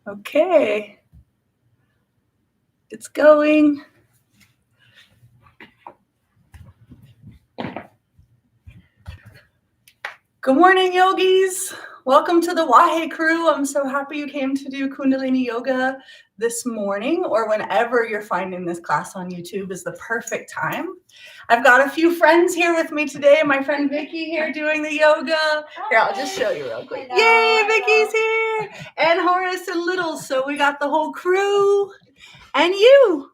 Okay, it's going. Good morning, yogis. Welcome to the Wahe crew. I'm so happy you came to do Kundalini yoga this morning, or whenever you're finding this class on YouTube is the perfect time. I've got a few friends here with me today. My friend Vicky here doing the yoga. Here, I'll just show you real quick. Yay, Vicky's here. And Horace and Little. So we got the whole crew and you.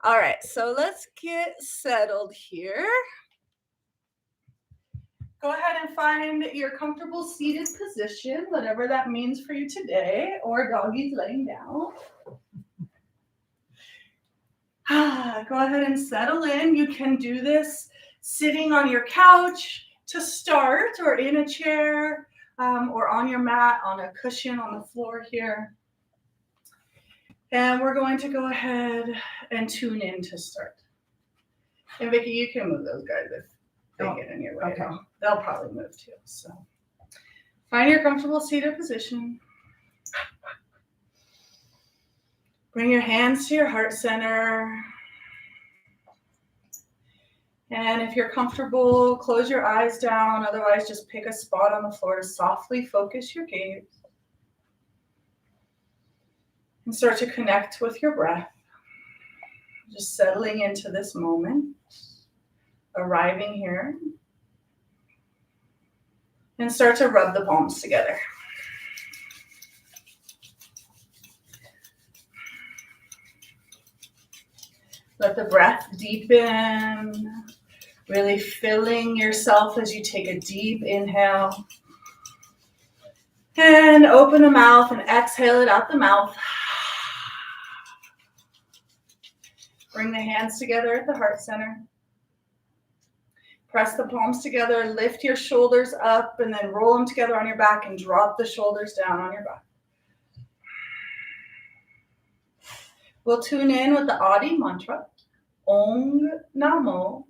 All right, so let's get settled here. Go ahead and find your comfortable seated position, whatever that means for you today, or doggies laying down. Go ahead and settle in. You can do this sitting on your couch to start, or in a chair, or on your mat, on a cushion on the floor here. And we're going to go ahead and tune in to start. And Vicky, you can move those guys if they get in your way. Okay. They'll probably move too. So find your comfortable seated position. Bring your hands to your heart center. And if you're comfortable, close your eyes down. Otherwise, just pick a spot on the floor to softly focus your gaze. And start to connect with your breath. Just settling into this moment. Arriving here. And start to rub the palms together. Let the breath deepen, really filling yourself as you take a deep inhale. And open the mouth and exhale it out the mouth. Bring the hands together at the heart center. Press the palms together, lift your shoulders up, and then roll them together on your back and drop the shoulders down on your back. We'll tune in with the Adi mantra, Om Namo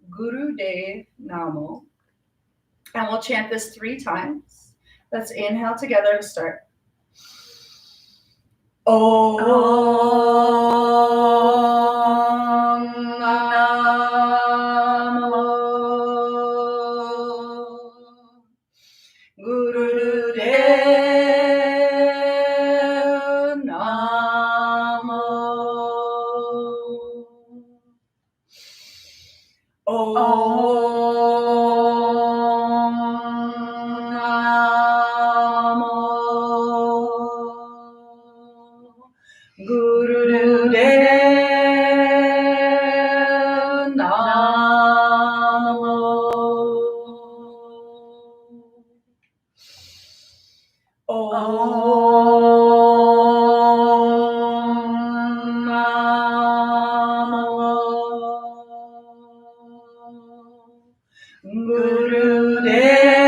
Guru Dev Namo. And we'll chant this 3 times. Let's inhale together to start. Om Namo Guru Dev Namo. Guru Dev Namo. Guru Dev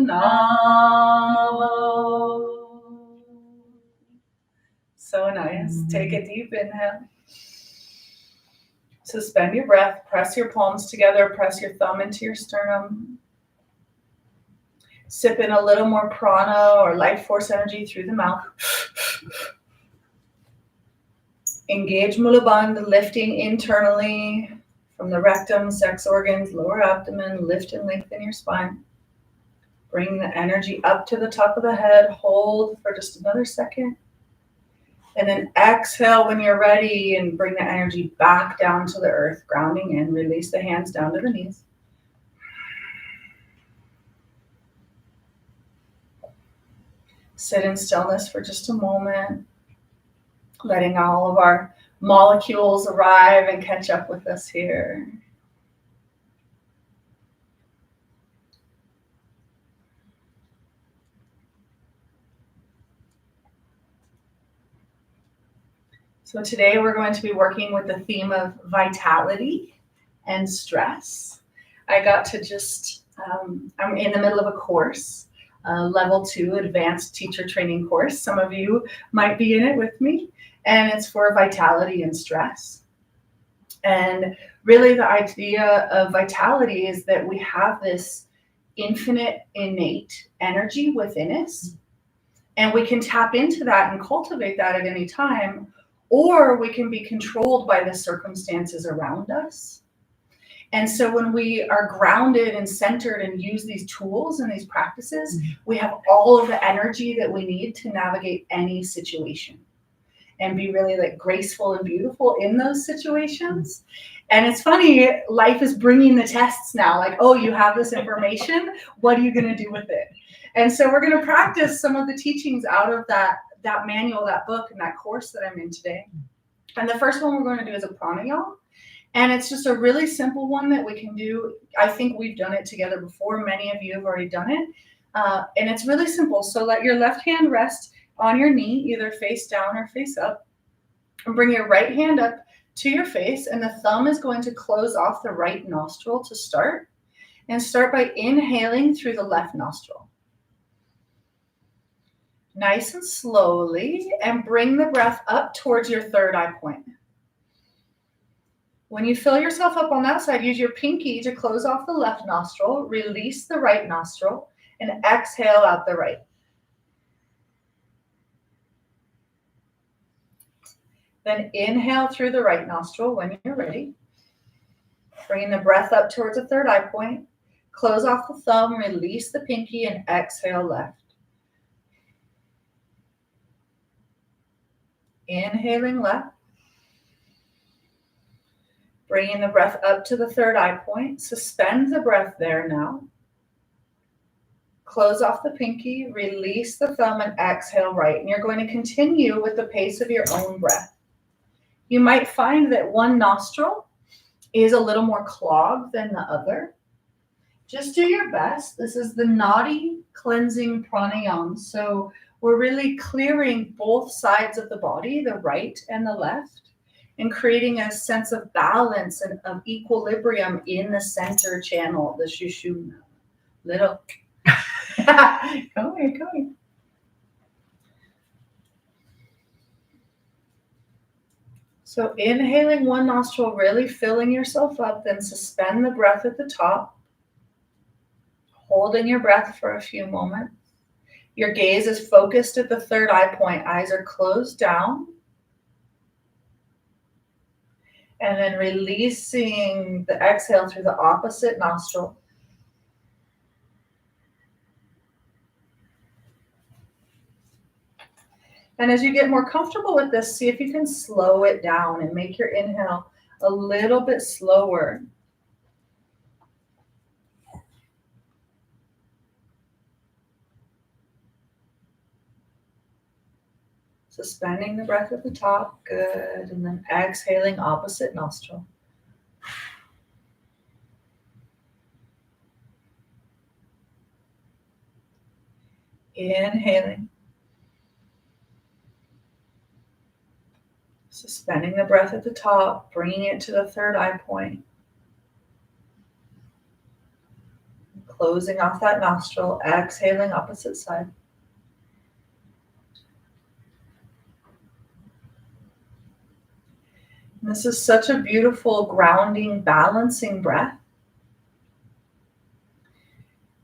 Namo. So nice. Take a deep inhale. Suspend your breath. Press your palms together. Press your thumb into your sternum. Sip in a little more prana or life force energy through the mouth. Engage Mula Bandha, lifting internally from the rectum, sex organs, lower abdomen. Lift and lengthen your spine. Bring the energy up to the top of the head. Hold for just another second. And then exhale when you're ready and bring the energy back down to the earth, grounding in. Release the hands down to the knees. Sit in stillness for just a moment, letting all of our molecules arrive and catch up with us here. So today we're going to be working with the theme of vitality and stress. I got to I'm in the middle of a course, level 2 advanced teacher training course. Some of you might be in it with me, and it's for vitality and stress. And really the idea of vitality is that we have this infinite innate energy within us And we can tap into that and cultivate that at any time, or we can be controlled by the circumstances around us. And so when we are grounded and centered and use these tools and these practices, we have all of the energy that we need to navigate any situation and be really like graceful and beautiful in those situations. And it's funny, life is bringing the tests now, like, oh, you have this information, what are you going to do with it? And so we're going to practice some of the teachings out of that manual, that book, and that course that I'm in today. And the first one we're going to do is a pranayama. And it's just a really simple one that we can do. I think we've done it together before. Many of you have already done it. And it's really simple. So let your left hand rest on your knee, either face down or face up. And bring your right hand up to your face. And the thumb is going to close off the right nostril to start. And start by inhaling through the left nostril. Nice and slowly. And bring the breath up towards your third eye point. When you fill yourself up on that side, use your pinky to close off the left nostril, release the right nostril, and exhale out the right. Then inhale through the right nostril when you're ready. Bringing the breath up towards the third eye point. Close off the thumb, release the pinky, and exhale left. Inhaling left. Bringing the breath up to the third eye point. Suspend the breath there now. Close off the pinky, release the thumb, and exhale right. And you're going to continue with the pace of your own breath. You might find that one nostril is a little more clogged than the other. Just do your best. This is the nadi cleansing pranayama. So we're really clearing both sides of the body, the right and the left, and creating a sense of balance and of equilibrium in the center channel, the Sushumna. Little. Going. So inhaling one nostril, really filling yourself up, then suspend the breath at the top. Holding your breath for a few moments. Your gaze is focused at the third eye point. Eyes are closed down. And then releasing the exhale through the opposite nostril. And as you get more comfortable with this, see if you can slow it down and make your inhale a little bit slower. Suspending the breath at the top. Good. And then exhaling opposite nostril. Inhaling. Suspending the breath at the top, bringing it to the third eye point. Closing off that nostril, exhaling opposite side. And this is such a beautiful, grounding, balancing breath.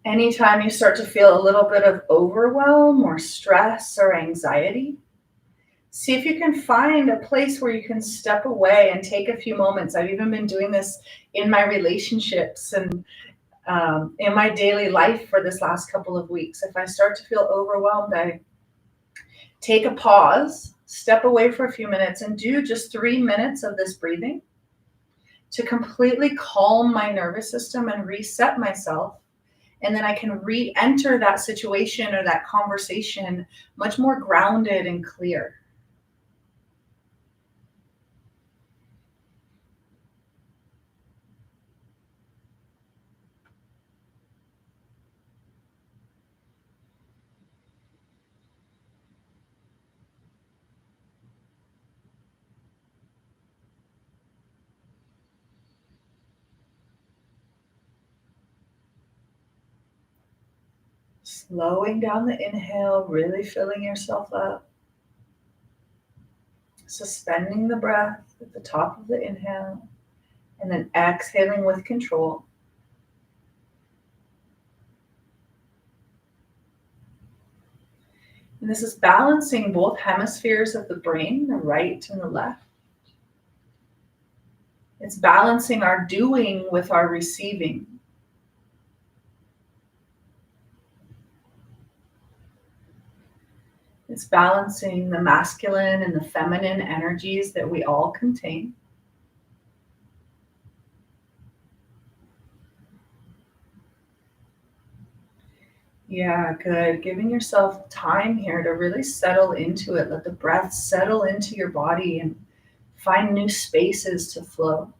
Anytime you start to feel a little bit of overwhelm or stress or anxiety, see if you can find a place where you can step away and take a few moments. I've even been doing this in my relationships and in my daily life for this last couple of weeks. If I start to feel overwhelmed, I take a pause, step away for a few minutes, and do just 3 minutes of this breathing to completely calm my nervous system and reset myself. And then I can re-enter that situation or that conversation much more grounded and clear. Slowing down the inhale, really filling yourself up. Suspending the breath at the top of the inhale, and then exhaling with control. And this is balancing both hemispheres of the brain, the right and the left. It's balancing our doing with our receiving. It's balancing the masculine and the feminine energies that we all contain. Yeah, good. Giving yourself time here to really settle into it. Let the breath settle into your body and find new spaces to flow.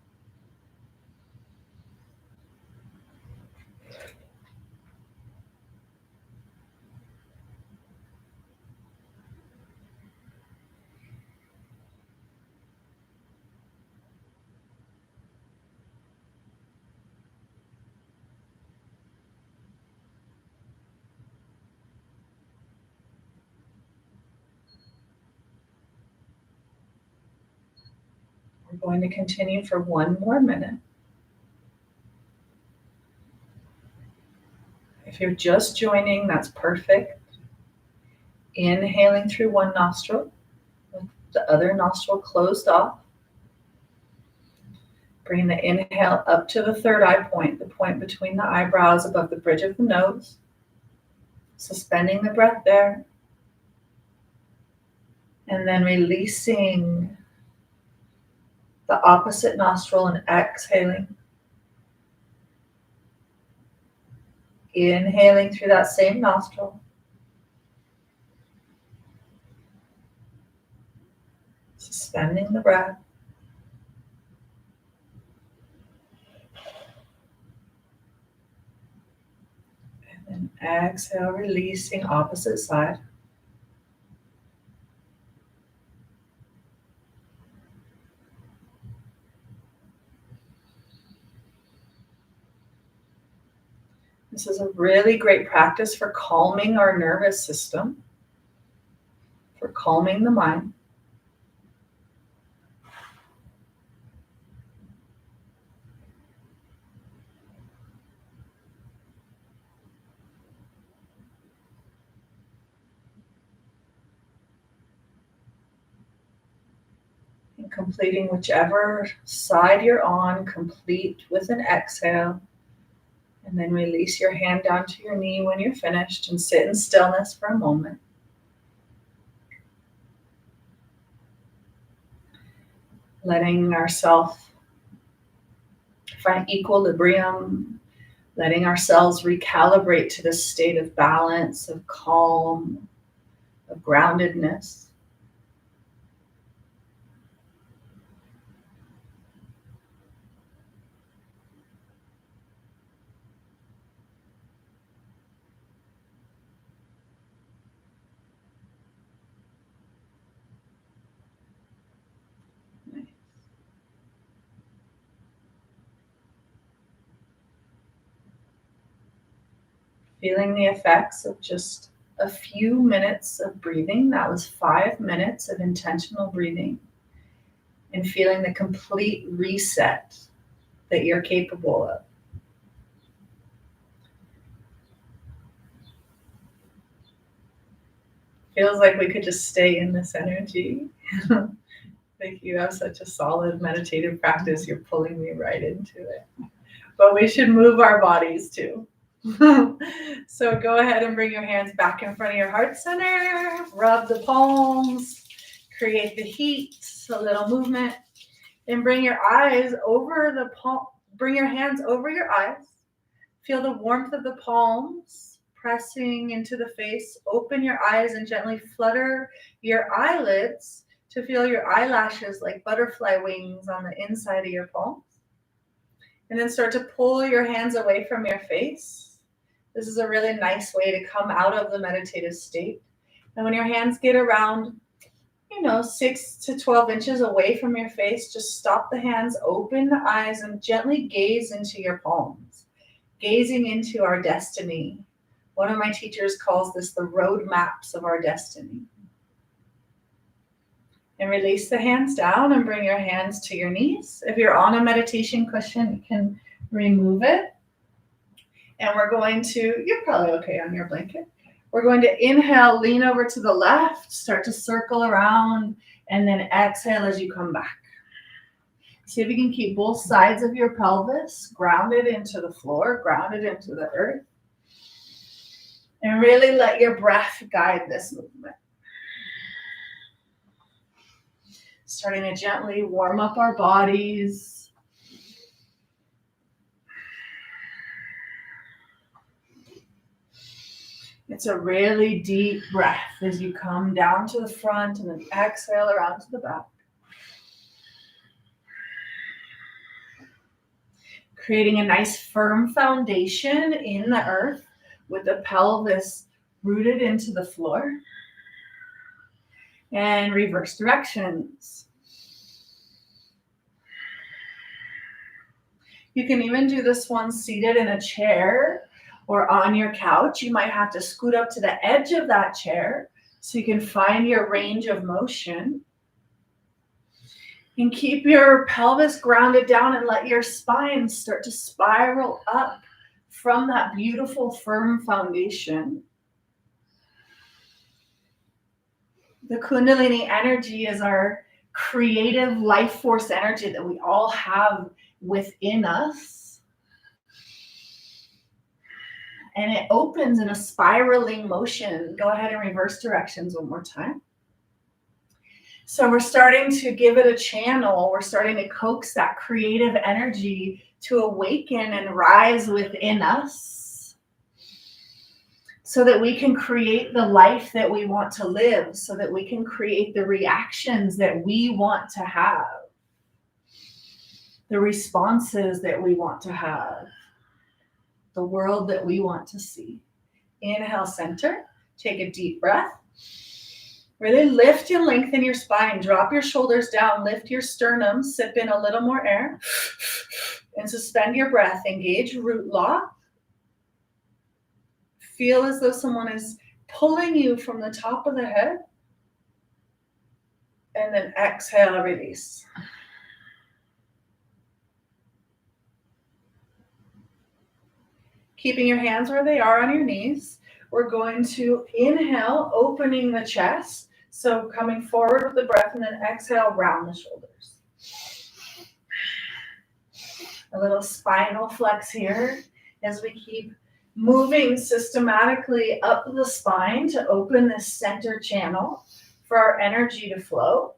We're going to continue for 1 more minute. If you're just joining, that's perfect. Inhaling through one nostril, with the other nostril closed off. Bring the inhale up to the third eye point, the point between the eyebrows above the bridge of the nose. Suspending the breath there. And then releasing the opposite nostril and exhaling. Inhaling through that same nostril. Suspending the breath. And then exhale, releasing opposite side. This is a really great practice for calming our nervous system, for calming the mind. And completing whichever side you're on, complete with an exhale. And then release your hand down to your knee when you're finished and sit in stillness for a moment. Letting ourselves find equilibrium, letting ourselves recalibrate to this state of balance, of calm, of groundedness. Feeling the effects of just a few minutes of breathing. That was 5 minutes of intentional breathing. And feeling the complete reset that you're capable of. Feels like we could just stay in this energy. Like you have such a solid meditative practice. You're pulling me right into it. But we should move our bodies too. So go ahead and bring your hands back in front of your heart center. Rub the palms. Create the heat. A little movement. And bring your eyes over the palm. Bring your hands over your eyes. Feel the warmth of the palms pressing into the face. Open your eyes and gently flutter your eyelids to feel your eyelashes like butterfly wings on the inside of your palms. And then start to pull your hands away from your face. This is a really nice way to come out of the meditative state. And when your hands get around 6 to 12 inches away from your face, just stop the hands, open the eyes, and gently gaze into your palms, gazing into our destiny. One of my teachers calls this the road maps of our destiny. And release the hands down and bring your hands to your knees. If you're on a meditation cushion, you can remove it. And we're going to, you're probably okay on your blanket. We're going to inhale, lean over to the left, start to circle around, and then exhale as you come back. See if you can keep both sides of your pelvis grounded into the floor, grounded into the earth. And really let your breath guide this movement. Starting to gently warm up our bodies. It's a really deep breath as you come down to the front and then exhale around to the back. Creating a nice firm foundation in the earth with the pelvis rooted into the floor. And reverse directions. You can even do this one seated in a chair or on your couch. You might have to scoot up to the edge of that chair so you can find your range of motion. And keep your pelvis grounded down and let your spine start to spiral up from that beautiful firm foundation. The Kundalini energy is our creative life force energy that we all have within us. And it opens in a spiraling motion. Go ahead and reverse directions one more time. So we're starting to give it a channel. We're starting to coax that creative energy to awaken and rise within us so that we can create the life that we want to live, so that we can create the reactions that we want to have, the responses that we want to have, the world that we want to see. Inhale, center. Take a deep breath. Really lift and lengthen your spine. Drop your shoulders down. Lift your sternum. Sip in a little more air. And suspend your breath. Engage root lock. Feel as though someone is pulling you from the top of the head. And then exhale, release. Keeping your hands where they are on your knees. We're going to inhale, opening the chest. So coming forward with the breath, and then exhale, round the shoulders. A little spinal flex here as we keep moving systematically up the spine to open this center channel for our energy to flow.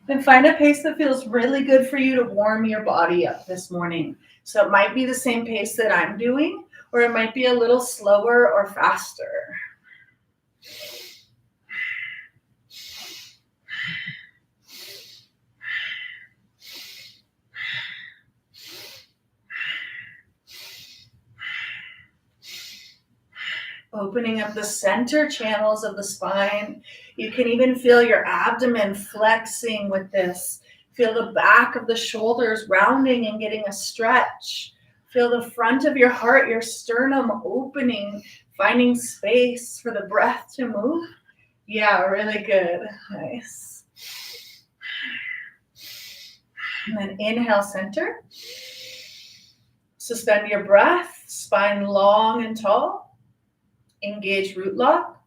And find a pace that feels really good for you to warm your body up this morning. So it might be the same pace that I'm doing, or it might be a little slower or faster. Opening up the center channels of the spine. You can even feel your abdomen flexing with this. Feel the back of the shoulders rounding and getting a stretch. Feel the front of your heart, your sternum opening, finding space for the breath to move. Yeah, really good. Nice. And then inhale, center. Suspend your breath, spine long and tall. Engage root lock.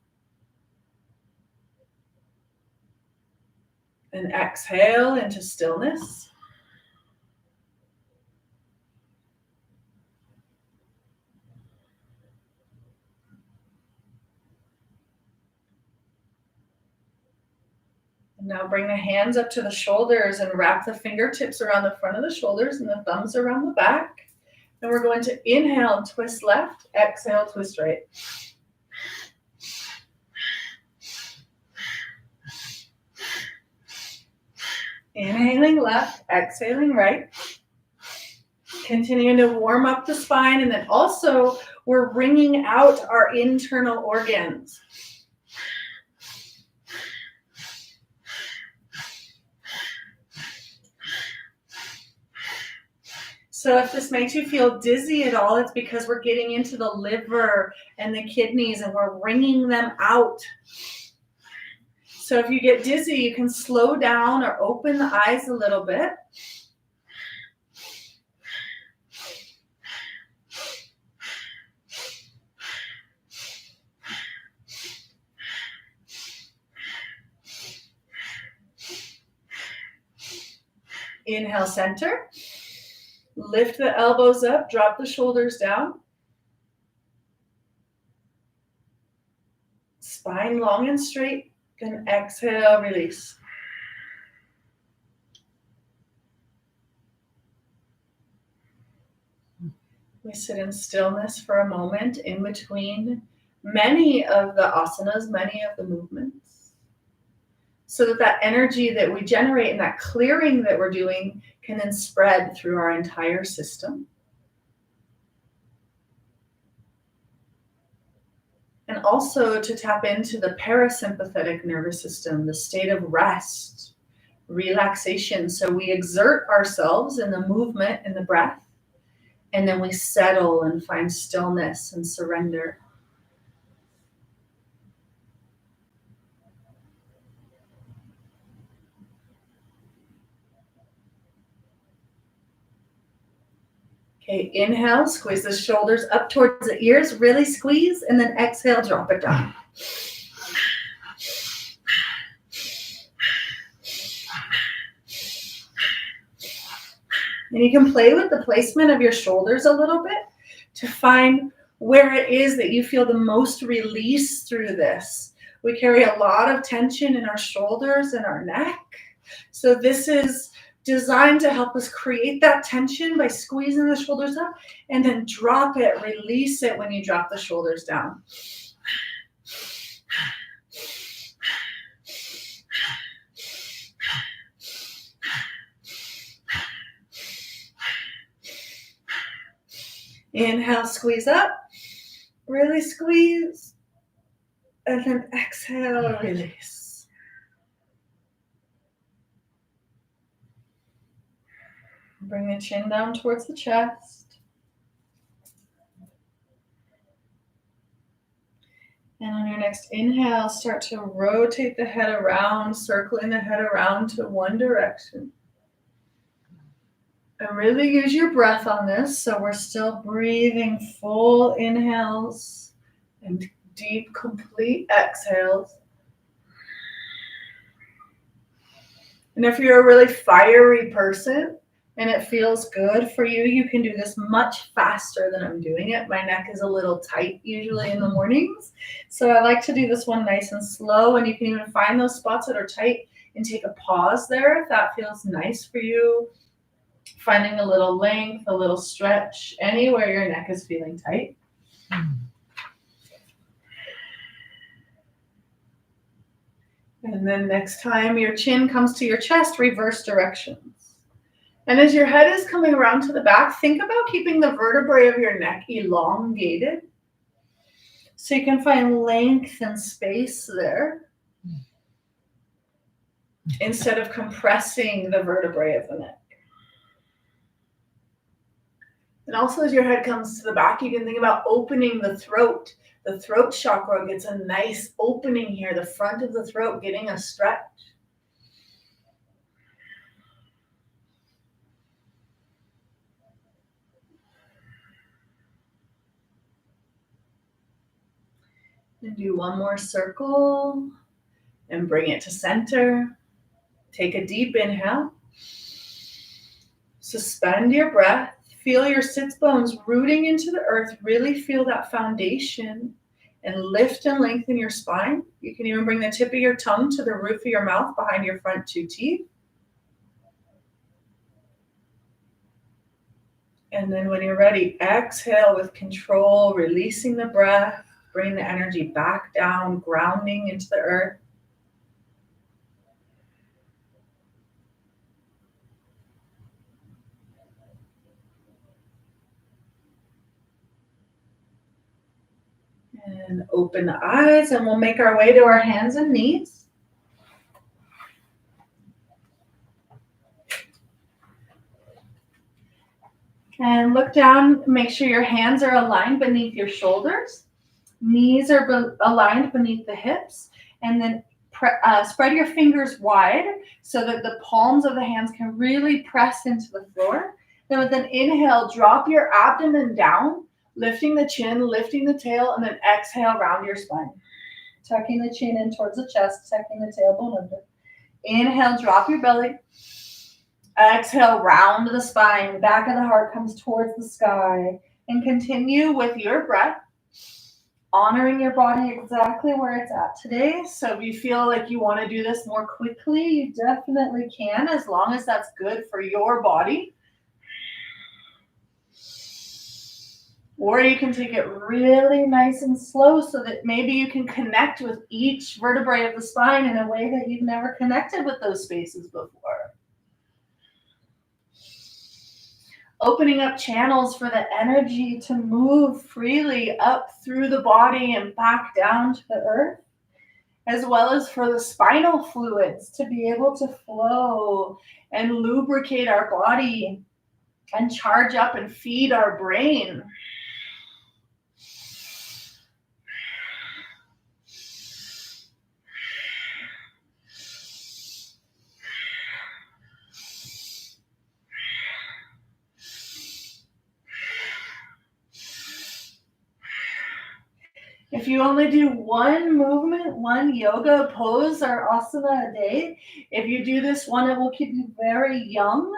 And exhale into stillness. And now bring the hands up to the shoulders and wrap the fingertips around the front of the shoulders and the thumbs around the back. And we're going to inhale and twist left, exhale, twist right. Inhaling left, exhaling right. Continuing to warm up the spine, and then also we're wringing out our internal organs. So if this makes you feel dizzy at all, it's because we're getting into the liver and the kidneys and we're wringing them out. So if you get dizzy, you can slow down or open the eyes a little bit. Inhale, center. Lift the elbows up, drop the shoulders down. Spine long and straight. Then exhale, release. We sit in stillness for a moment in between many of the asanas, many of the movements, so that that energy that we generate and that clearing that we're doing can then spread through our entire system. And also to tap into the parasympathetic nervous system, the state of rest, relaxation. So we exert ourselves in the movement and the breath, and then we settle and find stillness and surrender. Okay, inhale, squeeze the shoulders up towards the ears, really squeeze, and then exhale, drop it down. And you can play with the placement of your shoulders a little bit to find where it is that you feel the most release through this. We carry a lot of tension in our shoulders and our neck. So this is designed to help us create that tension by squeezing the shoulders up and then drop it, release it when you drop the shoulders down. Inhale, squeeze up, really squeeze, and then exhale, release. Bring the chin down towards the chest. And on your next inhale, start to rotate the head around, circling the head around to one direction. And really use your breath on this, so we're still breathing full inhales and deep, complete exhales. And if you're a really fiery person and it feels good for you, you can do this much faster than I'm doing it. My neck is a little tight usually in the mornings, so I like to do this one nice and slow, and you can even find those spots that are tight and take a pause there if that feels nice for you. Finding a little length, a little stretch, anywhere your neck is feeling tight. And then next time your chin comes to your chest, reverse directions. And as your head is coming around to the back, think about keeping the vertebrae of your neck elongated, so you can find length and space there, instead of compressing the vertebrae of the neck. And also as your head comes to the back, you can think about opening the throat. The throat chakra gets a nice opening here, the front of the throat getting a stretch. And do one more circle and bring it to center. Take a deep inhale. Suspend your breath. Feel your sits bones rooting into the earth. Really feel that foundation and lift and lengthen your spine. You can even bring the tip of your tongue to the roof of your mouth behind your front two teeth. And then when you're ready, exhale with control, releasing the breath. Bring the energy back down, grounding into the earth. And open the eyes, and we'll make our way to our hands and knees. And look down, make sure your hands are aligned beneath your shoulders. Knees are aligned beneath the hips. And then spread your fingers wide so that the palms of the hands can really press into the floor. Then with an inhale, drop your abdomen down, lifting the chin, lifting the tail, and then exhale, round your spine. Tucking the chin in towards the chest, tucking the tailbone under. Inhale, drop your belly. Exhale, round the spine. The back of the heart comes towards the sky. And continue with your breath, honoring your body exactly where it's at today. So if you feel like you want to do this more quickly, you definitely can, as long as that's good for your body. Or you can take it really nice and slow so that maybe you can connect with each vertebrae of the spine in a way that you've never connected with those spaces before. Opening up channels for the energy to move freely up through the body and back down to the earth, as well as for the spinal fluids to be able to flow and lubricate our body and charge up and feed our brain. If you only do one movement, one yoga pose or asana a day, if you do this one, it will keep you very young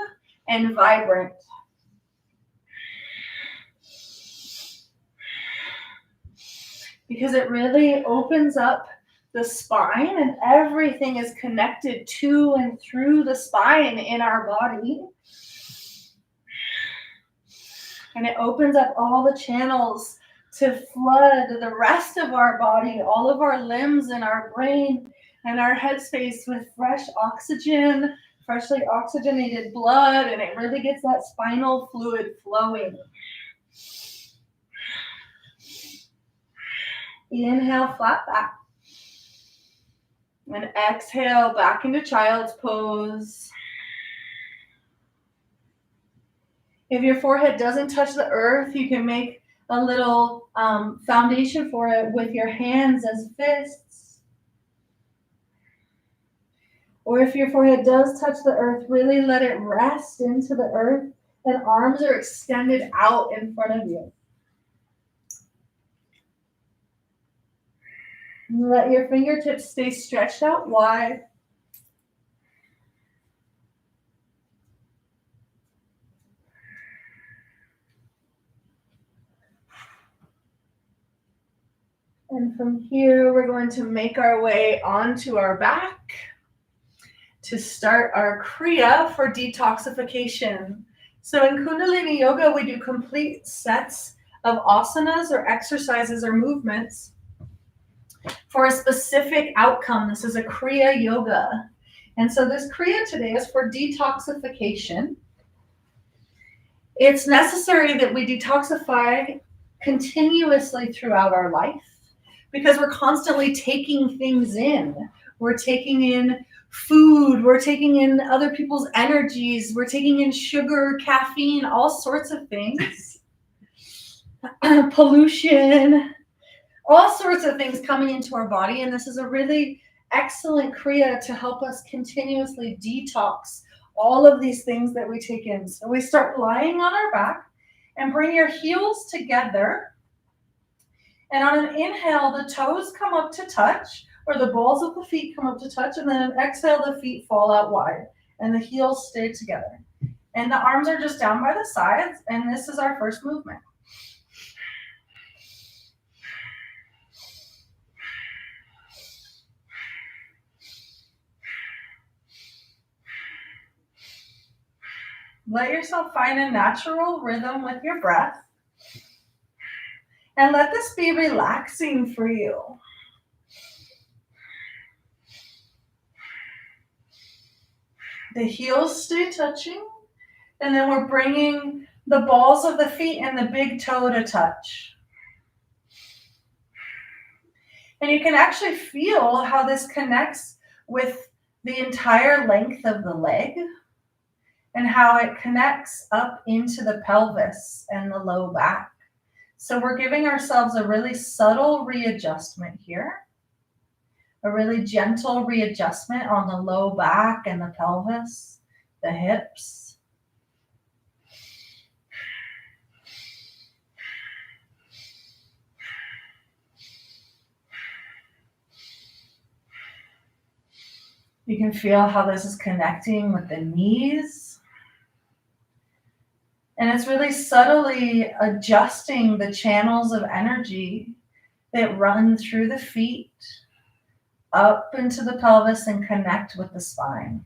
and vibrant. Because it really opens up the spine and everything is connected to and through the spine in our body. And it opens up all the channels to flood the rest of our body, all of our limbs and our brain and our headspace with fresh oxygen, freshly oxygenated blood, and it really gets that spinal fluid flowing. Inhale, flat back. And exhale, back into child's pose. If your forehead doesn't touch the earth, you can make a little foundation for it with your hands as fists. Or if your forehead does touch the earth, really let it rest into the earth and arms are extended out in front of you. Let your fingertips stay stretched out wide. And from here, we're going to make our way onto our back to start our Kriya for detoxification. So in Kundalini Yoga, we do complete sets of asanas or exercises or movements for a specific outcome. This is a Kriya Yoga. And so this Kriya today is for detoxification. It's necessary that we detoxify continuously throughout our life because we're constantly taking things in. We're taking in food, we're taking in other people's energies, we're taking in sugar, caffeine, all sorts of things. Pollution, all sorts of things coming into our body. And this is a really excellent Kriya to help us continuously detox all of these things that we take in. So we start lying on our back and bring your heels together. And on an inhale, the toes come up to touch, or the balls of the feet come up to touch, and then an exhale, the feet fall out wide, and the heels stay together. And the arms are just down by the sides, and this is our first movement. Let yourself find a natural rhythm with your breath. And let this be relaxing for you. The heels stay touching. And then we're bringing the balls of the feet and the big toe to touch. And you can actually feel how this connects with the entire length of the leg. and how it connects up into the pelvis and the low back. So we're giving ourselves a really subtle readjustment here, a really gentle readjustment on the low back and the pelvis, the hips. You can feel how this is connecting with the knees. And it's really subtly adjusting the channels of energy that run through the feet, up into the pelvis, and connect with the spine.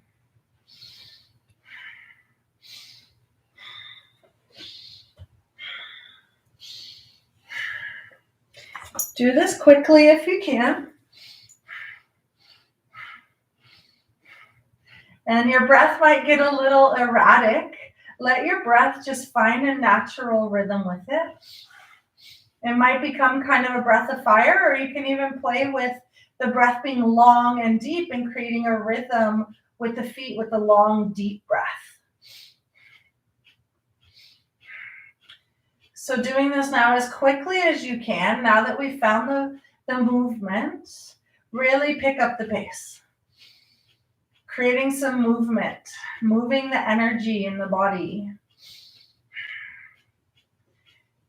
Do this quickly if you can. And your breath might get a little erratic. Let your breath just find a natural rhythm with it. It might become kind of a breath of fire, or you can even play with the breath being long and deep and creating a rhythm with the feet with a long, deep breath. So doing this now as quickly as you can, now that we've found the movement, really pick up the pace. Creating some movement, moving the energy in the body.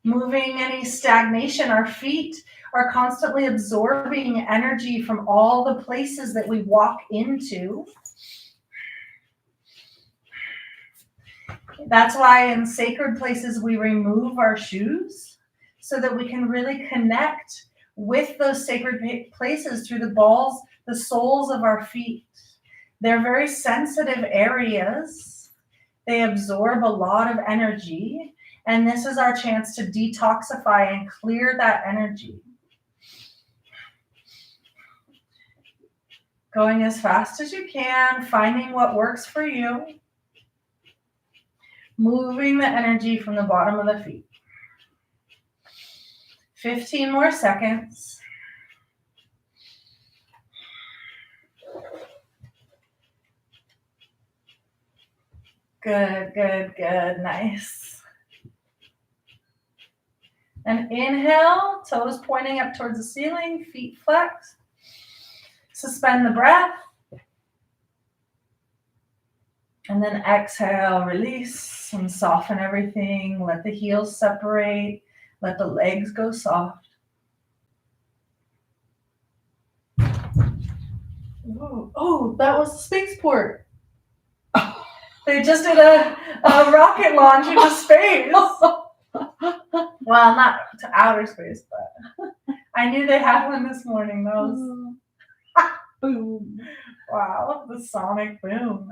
Moving any stagnation. Our feet are constantly absorbing energy from all the places that we walk into. That's why in sacred places we remove our shoes so that we can really connect with those sacred places through the balls, the soles of our feet. They're very sensitive areas. They absorb a lot of energy, and this is our chance to detoxify and clear that energy. Going as fast as you can, finding what works for you. Moving the energy from the bottom of the feet. 15 more seconds. Good, good, good. Nice. And inhale, toes pointing up towards the ceiling, feet flexed. Suspend the breath. And then exhale, release and soften everything. Let the heels separate. Let the legs go soft. Oh, that was the spaceport. They just did a rocket launch into space. Well, not to outer space, but I knew they had one this morning. That was boom. Wow, the sonic boom.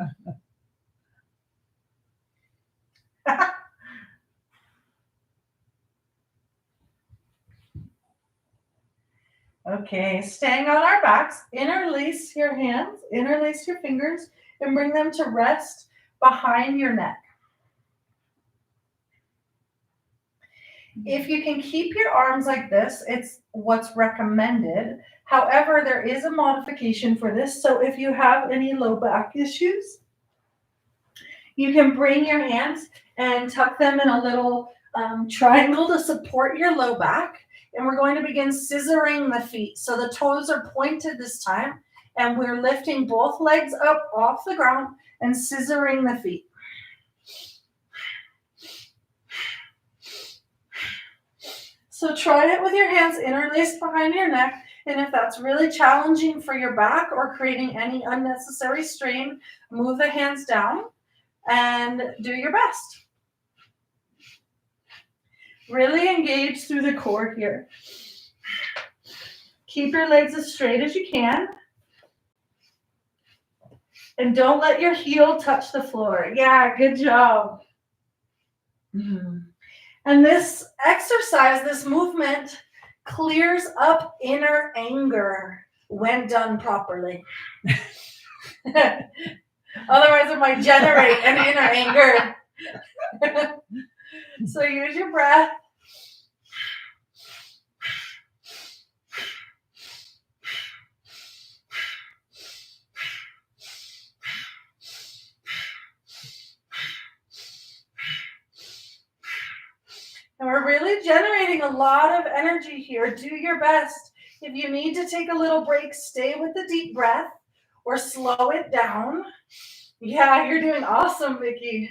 Okay, staying on our backs, interlace your hands, interlace your fingers, and bring them to rest behind your neck. If you can keep your arms like this, it's what's recommended. However, there is a modification for this. So if you have any low back issues, you can bring your hands and tuck them in a little triangle to support your low back. And we're going to begin scissoring the feet. So the toes are pointed this time, and we're lifting both legs up off the ground and scissoring the feet. So try it with your hands interlaced behind your neck. And if that's really challenging for your back or creating any unnecessary strain, move the hands down and do your best. Really engage through the core here. Keep your legs as straight as you can. And don't let your heel touch the floor. Yeah, good job. And this exercise, this movement, clears up inner anger when done properly. Otherwise, it might generate an inner anger. So use your breath. really generating a lot of energy here. Do your best. If you need to take a little break, stay with the deep breath or slow it down. Yeah, you're doing awesome, Vicky.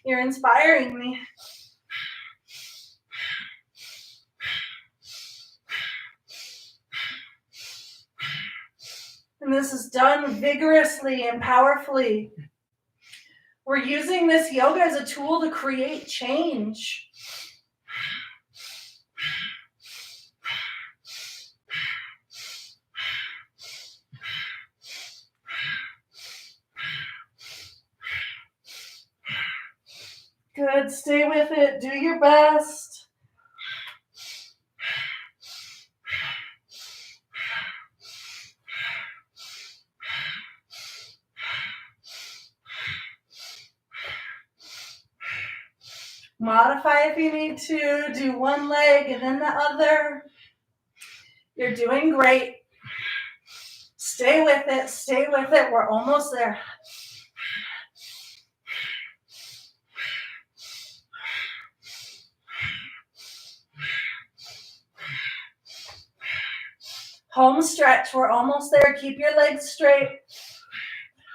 You're inspiring me. And this is done vigorously and powerfully. We're using this yoga as a tool to create change. Good, stay with it, do your best. Modify if you need to, do one leg and then the other. You're doing great. Stay with it, we're almost there. Home stretch, we're almost there. Keep your legs straight.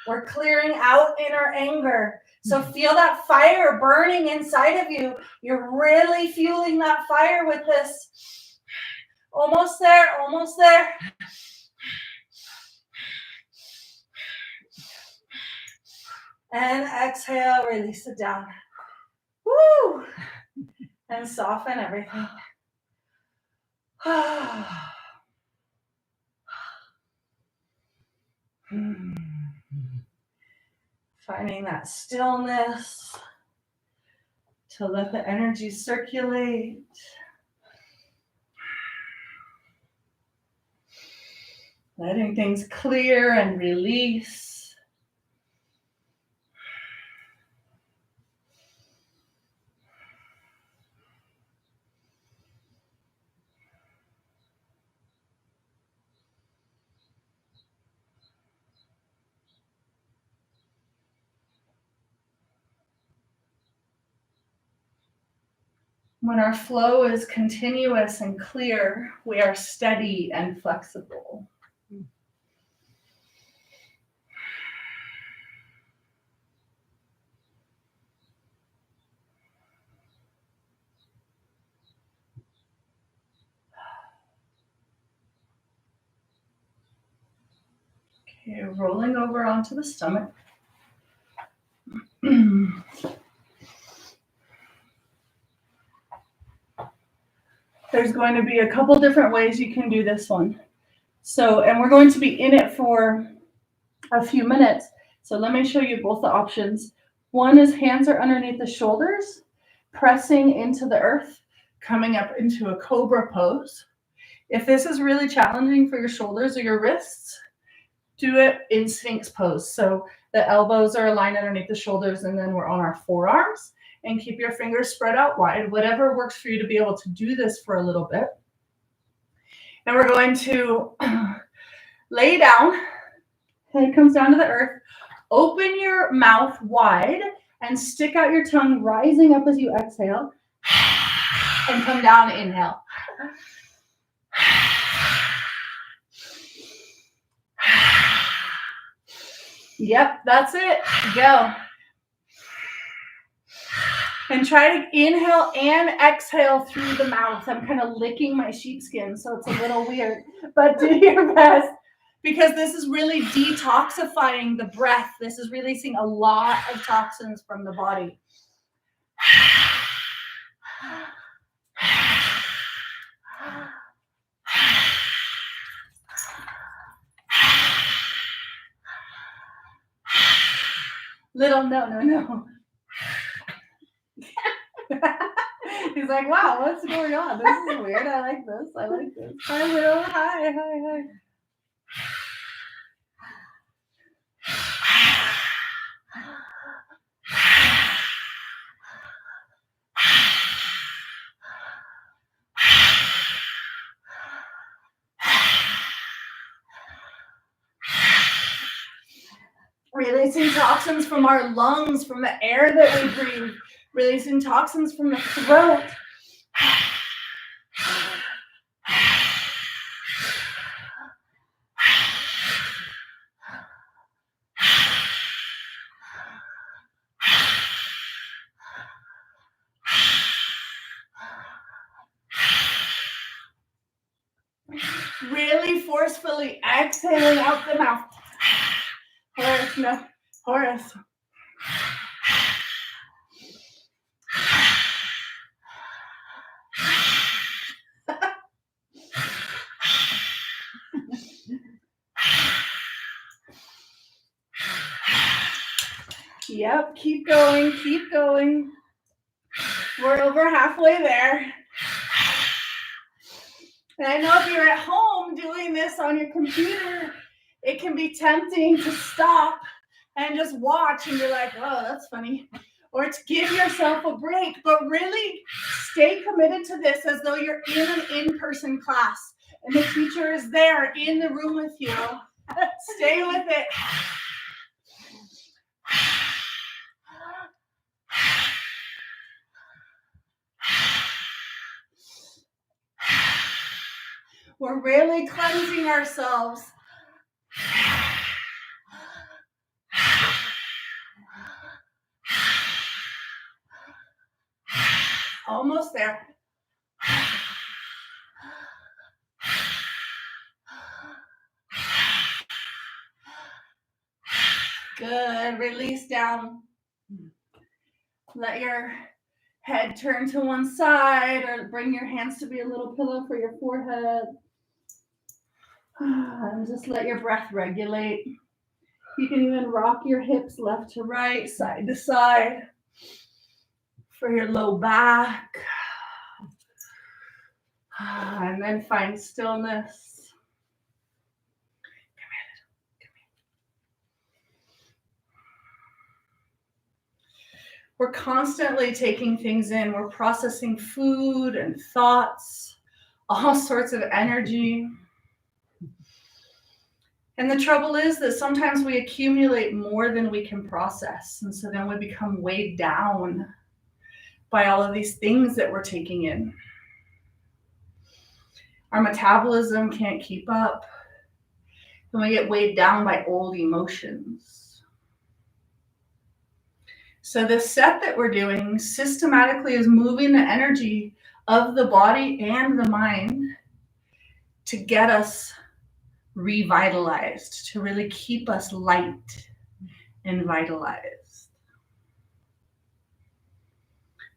We're clearing out inner anger. So feel that fire burning inside of you. You're really fueling that fire with this. Almost there, almost there. And exhale, release it down. Woo! And soften everything. Finding that stillness to let the energy circulate. Letting things clear and release. When our flow is continuous and clear, we are steady and flexible. Okay, rolling over onto the stomach. There's going to be a couple different ways you can do this one. So, and we're going to be in it for a few minutes. So let me show you both the options. One is hands are underneath the shoulders, pressing into the earth, coming up into a cobra pose. If this is really challenging for your shoulders or your wrists, do it in Sphinx pose. So the elbows are aligned underneath the shoulders and then we're on our forearms. And keep your fingers spread out wide, whatever works for you to be able to do this for a little bit. And we're going to lay down, head comes down to the earth, open your mouth wide and stick out your tongue, rising up as you exhale, and come down, inhale. Yep, that's it, go. And try to inhale and exhale through the mouth. I'm kind of licking my sheepskin, so it's a little weird. But do your best, because this is really detoxifying the breath. This is releasing a lot of toxins from the body. Little no. He's like, wow, what's going on? This is weird. I like this. Hi, Will. Hi. Releasing toxins from our lungs, from the air that we breathe. Releasing toxins from the throat. Really forcefully exhaling out the mouth. Horace, no. Horace. Yep, keep going, keep going. We're over halfway there. And I know if you're at home doing this on your computer, it can be tempting to stop and just watch and be like, oh, that's funny. Or to give yourself a break, but really stay committed to this as though you're in an in-person class and the teacher is there in the room with you. Stay with it. We're really cleansing ourselves. Almost there. Good. Release down. Let your head turn to one side or bring your hands to be a little pillow for your forehead. And just let your breath regulate. You can even rock your hips left to right, side to side for your low back. And then find stillness. We're constantly taking things in. We're processing food and thoughts, all sorts of energy. And the trouble is that sometimes we accumulate more than we can process. And so then we become weighed down by all of these things that we're taking in. Our metabolism can't keep up. And we get weighed down by old emotions. So this set that we're doing systematically is moving the energy of the body and the mind to get us revitalized, to really keep us light and vitalized.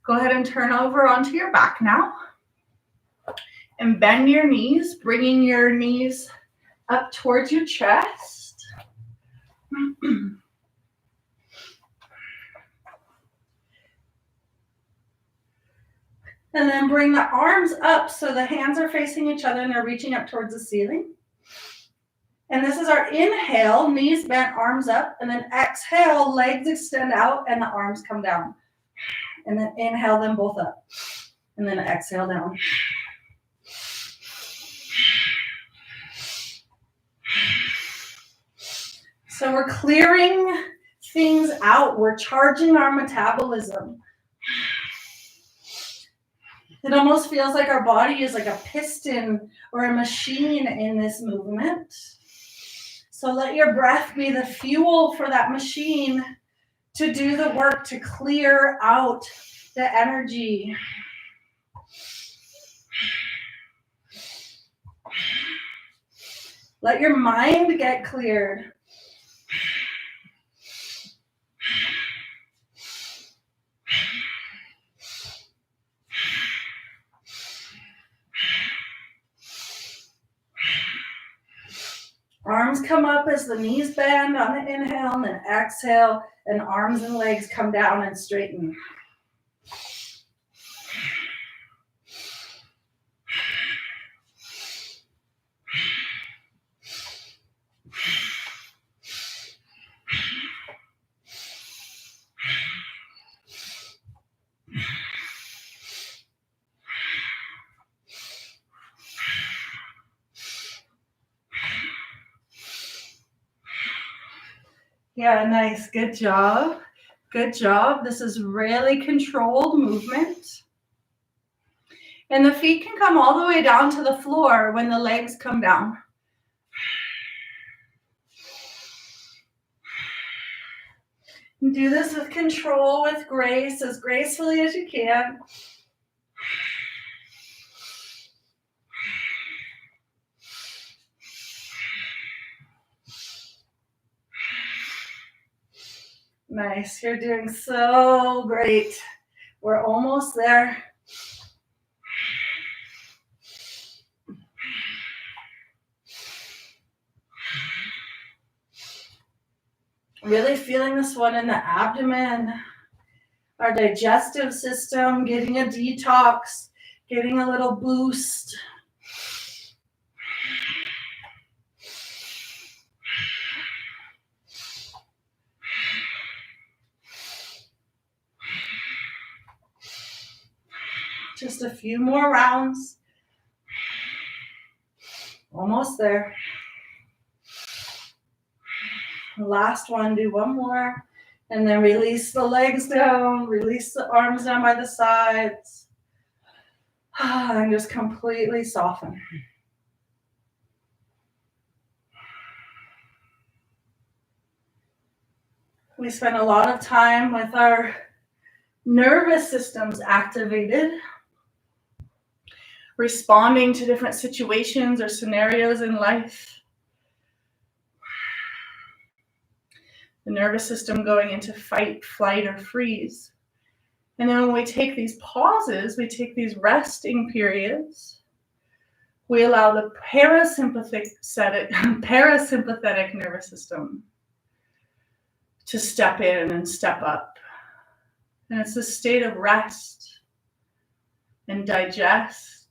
Go ahead and turn over onto your back now and bend your knees, bringing your knees up towards your chest. And then bring the arms up so the hands are facing each other and they're reaching up towards the ceiling. And this is our inhale, knees bent, arms up. And then exhale, legs extend out and the arms come down. And then inhale them both up. And then exhale down. So we're clearing things out. We're charging our metabolism. It almost feels like our body is like a piston or a machine in this movement. So let your breath be the fuel for that machine to do the work to clear out the energy. Let your mind get cleared. Arms come up as the knees bend on the inhale, and then exhale, and arms and legs come down and straighten. Yeah, nice. Good job. Good job. This is really controlled movement. And the feet can come all the way down to the floor when the legs come down. Do this with control, with grace, as gracefully as you can. Nice. You're doing so great. We're almost there. Really feeling this one in the abdomen, our digestive system, getting a detox, getting a little boost. Just a few more rounds. Almost there. Last one, do one more. And then release the legs down, release the arms down by the sides. And just completely soften. We spend a lot of time with our nervous systems activated, responding to different situations or scenarios in life. The nervous system going into fight, flight, or freeze. And then when we take these pauses, we take these resting periods, we allow the parasympathetic nervous system to step in and step up. And it's a state of rest and digest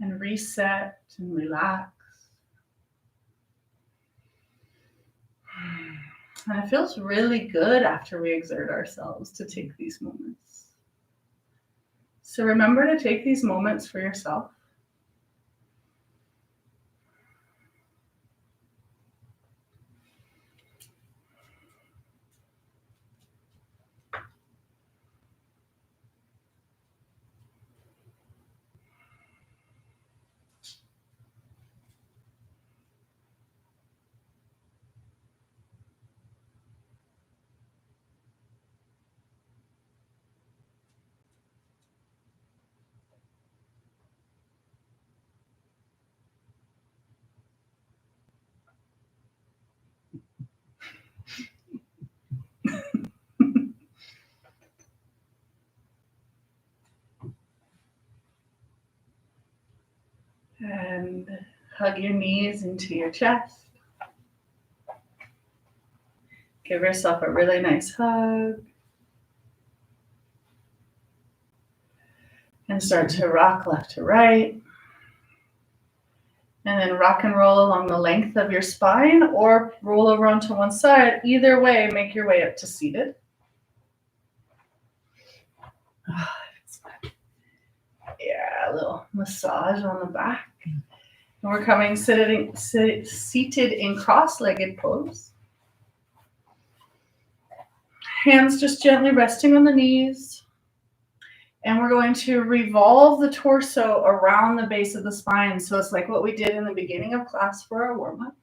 and reset and relax. And it feels really good after we exert ourselves to take these moments. So remember to take these moments for yourself. And hug your knees into your chest. Give yourself a really nice hug. And start to rock left to right. And then rock and roll along the length of your spine or roll over onto one side. Either way, make your way up to seated. Yeah, a little massage on the back. And we're coming seated in cross-legged pose. Hands just gently resting on the knees. And we're going to revolve the torso around the base of the spine. So it's like what we did in the beginning of class for our warm-up.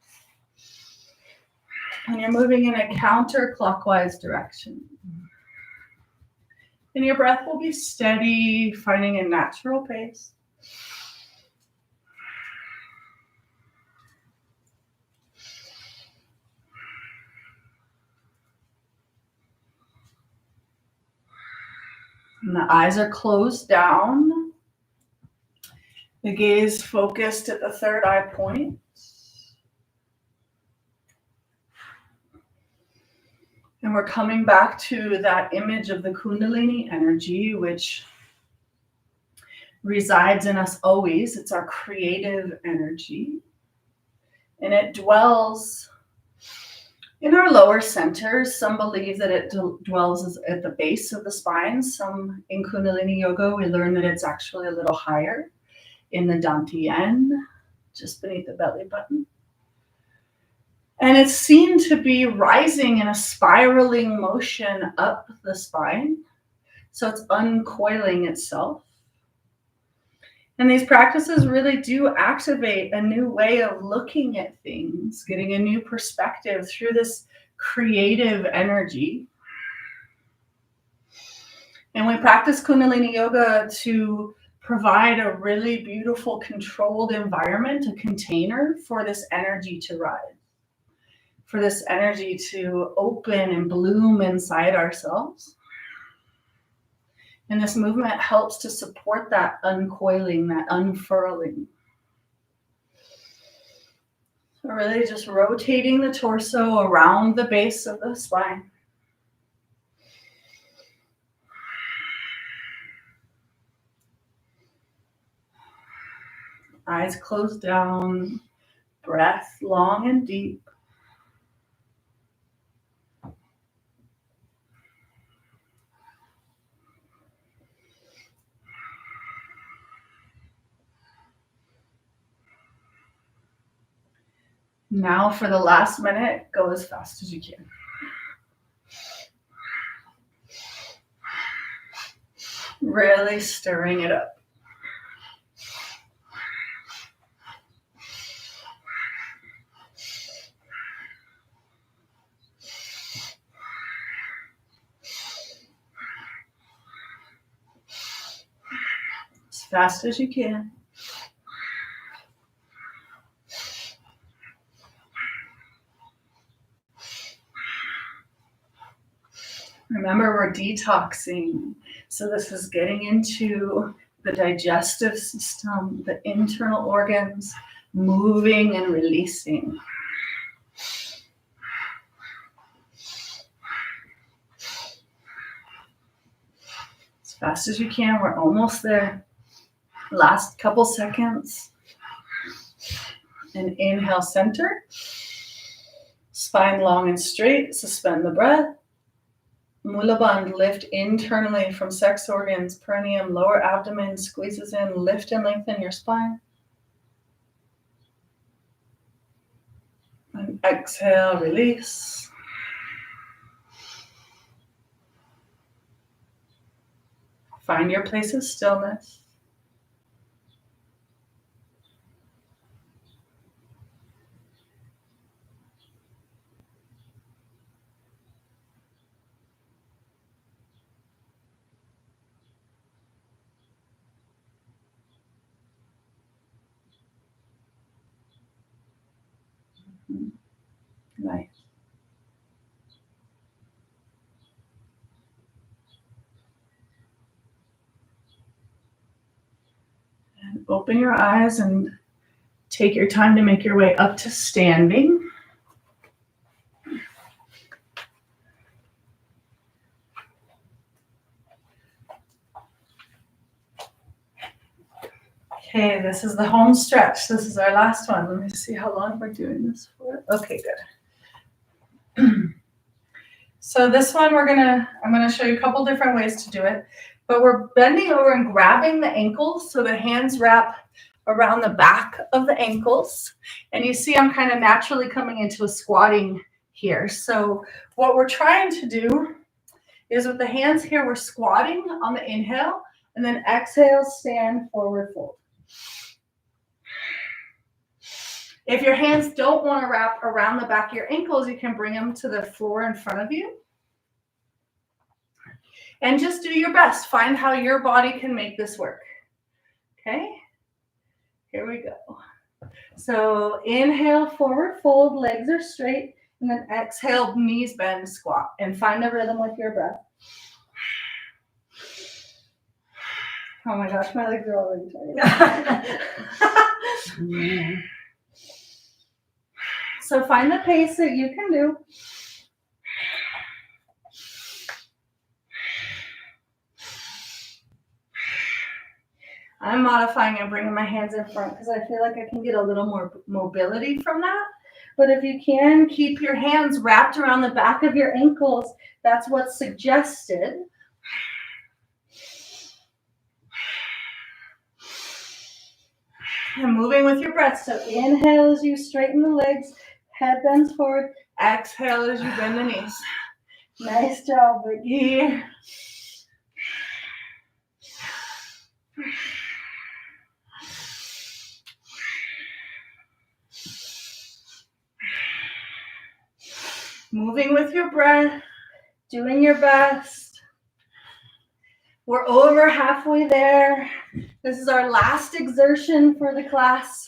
And you're moving in a counterclockwise direction. And your breath will be steady, finding a natural pace. And the eyes are closed down. The gaze focused at the third eye point. And we're coming back to that image of the Kundalini energy, which resides in us always. It's our creative energy. And it dwells in our lower centers. Some believe that it dwells at the base of the spine. Some in Kundalini Yoga, we learn that it's actually a little higher in the dantian, just beneath the belly button. And it's seen to be rising in a spiraling motion up the spine. So it's uncoiling itself. And these practices really do activate a new way of looking at things, getting a new perspective through this creative energy. And we practice Kundalini Yoga to provide a really beautiful, controlled environment, a container for this energy to rise, for this energy to open and bloom inside ourselves. And this movement helps to support that uncoiling, that unfurling. So really just rotating the torso around the base of the spine. Eyes closed down, breath long and deep. Now for the last minute, go as fast as you can. Really stirring it up. As fast as you can. Remember, we're detoxing. So this is getting into the digestive system, the internal organs, moving and releasing. As fast as you can, we're almost there. Last couple seconds. And inhale, center. Spine long and straight, suspend the breath. Mula Bandh, lift internally from sex organs, perineum, lower abdomen, squeezes in, lift and lengthen your spine. And exhale, release. Find your place of stillness. Nice. And open your eyes and take your time to make your way up to standing. Okay, this is the home stretch. This is our last one. Let me see how long we're doing this for. Okay, good. So this one I'm gonna show you a couple different ways to do it, but we're bending over and grabbing the ankles. So the hands wrap around the back of the ankles. And you see I'm kind of naturally coming into a squatting here. So what we're trying to do is with the hands here, we're squatting on the inhale, and then exhale, stand, forward fold. If your hands don't want to wrap around the back of your ankles, you can bring them to the floor in front of you. And just do your best. Find how your body can make this work. Okay? Here we go. So inhale, forward fold, legs are straight, and then exhale, knees bend, squat, and find a rhythm with your breath. Oh my gosh, my legs are already tired. So find the pace that you can do. I'm modifying and bringing my hands in front because I feel like I can get a little more mobility from that. But if you can, keep your hands wrapped around the back of your ankles. That's what's suggested. And moving with your breath. So inhale as you straighten the legs. Head bends forward. Exhale as you bend the knees. Nice job, Vicky. Moving with your breath. Doing your best. We're over halfway there. This is our last exertion for the class.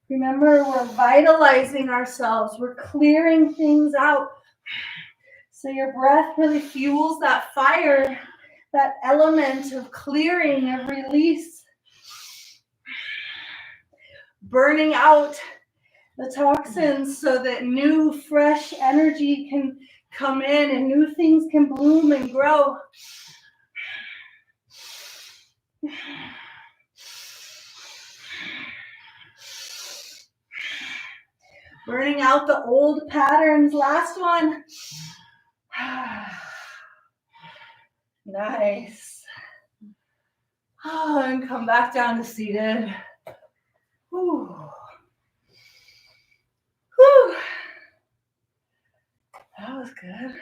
Remember, we're vitalizing ourselves. We're clearing things out. So your breath really fuels that fire, that element of clearing, of release. Burning out the toxins so that new, fresh energy can come in and new things can bloom and grow. Burning out the old patterns. Last one. Nice. Oh, and come back down to seated. Whew. Whew. That was good.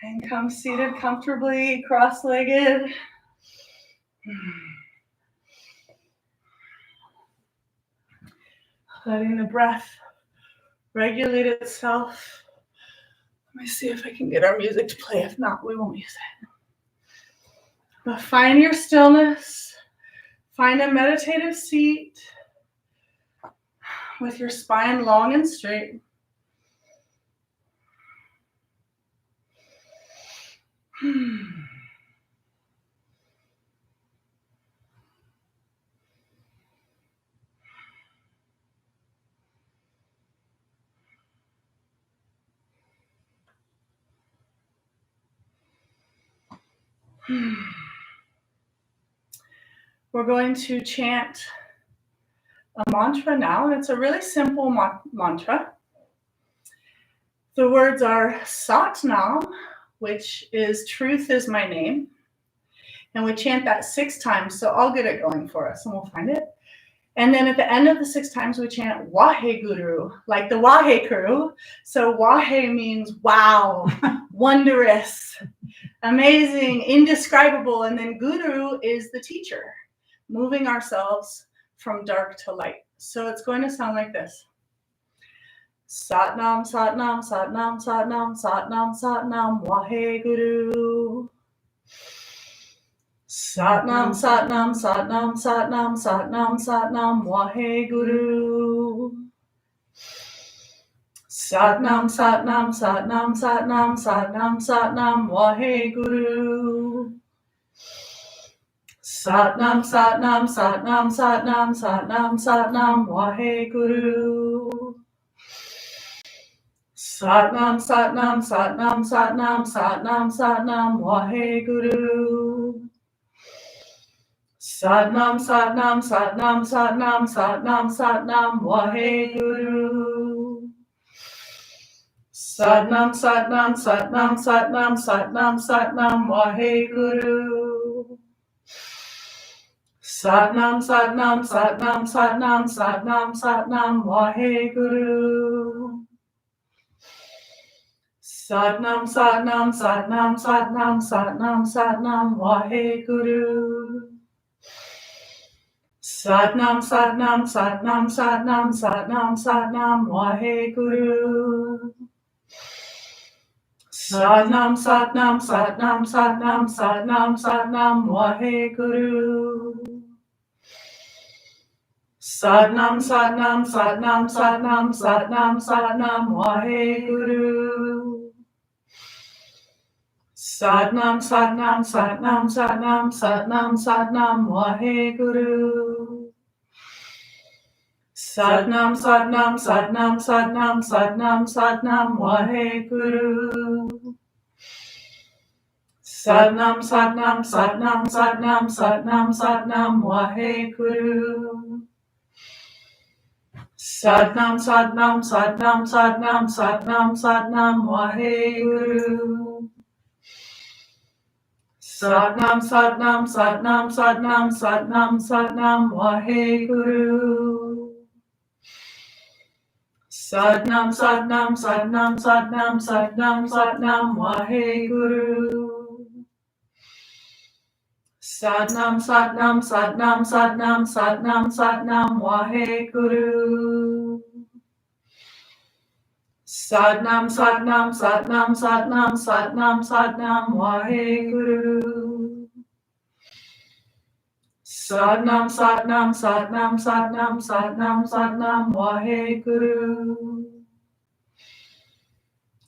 And come seated comfortably, cross-legged. Letting the breath regulate itself. Let me see if I can get our music to play. If not, we won't use it. But find your stillness. Find a meditative seat with your spine long and straight. We're going to chant a mantra now, and it's a really simple mantra. The words are Sat Nam, which is truth is my name. And we chant that 6 times, so I'll get it going for us and we'll find it. And then at the end of the 6 times, we chant Waheguru, like the Wahe crew. So Wahe means wow, wondrous, amazing, indescribable. And then Guru is the teacher, moving ourselves from dark to light. So it's going to sound like this. Sat Nam, Sat Nam, Sat Nam, Sat Nam, Sat Nam, Sat Nam, Waheguru. Sat Nam, Sat Nam, Sat Nam, Sat Nam, Sat Nam, Sat Nam, Waheguru. Sat Nam, Sat Nam, Sat Nam, Sat Nam, Sat Nam, Sat Nam, Waheguru. Sat Nam, Sat Nam, Sat Nam, Sat Nam, Sat Nam, Sat Nam, Waheguru. Sat Nam, Sat Nam, Sat Nam, Sat Nam, Sat Nam, Sat Nam, Waheguru. Sat Nam, Sat Nam, Sat Nam, Sat Nam, Sat Nam, Sat Nam, Waheguru. Sat Nam, Sat Nam, Sat Nam, Sat Nam, Sat Nam, Sat Nam, Waheguru. Sat Nam, Sat Nam, Sat Nam, Sat Nam, Sat Nam, Sat Nam, Waheguru. Sat Nam, Sat Nam, Sat Nam, Sat Nam, Sat Nam, Sat Nam, Waheguru. Sat Nam, Sat Nam, Sat Nam, Sat Nam, Sat Nam, Sat Nam, Waheguru. Sat Nam, Sat Nam, Sat Nam, Sat Nam, Sat Nam, Sat Nam, Waheguru. Sat Nam, Sat Nam, Sat Nam, Sat Nam, Sat Nam, Sat Nam, Waheguru. Sat Nam, Sat Nam, Sat Nam, Sat Nam, Sat Nam, Sat Nam, Waheguru. Sat Nam, Sat Nam, Sat Nam, Sat Nam, Sat Nam, Sat Nam, Waheguru. Sat Nam, Sat Nam, Sat Nam, Sat Nam, Sat Nam, Sat Nam, Waheguru. Satnam, Satnam, Satnam, Satnam, Satnam, Satnam, Waheguru. Satnam, Satnam, Satnam, Satnam, Satnam, Satnam, Waheguru. Satnam, Satnam, Satnam, Satnam, Satnam, Satnam, Waheguru. Satnam, Satnam, Satnam, Satnam, Satnam, Satnam, Waheguru. Satnam, Satnam, Satnam, Satnam, Satnam, Satnam, Waheguru. Satnam, Satnam, Satnam, Satnam, Satnam, Satnam, Waheguru.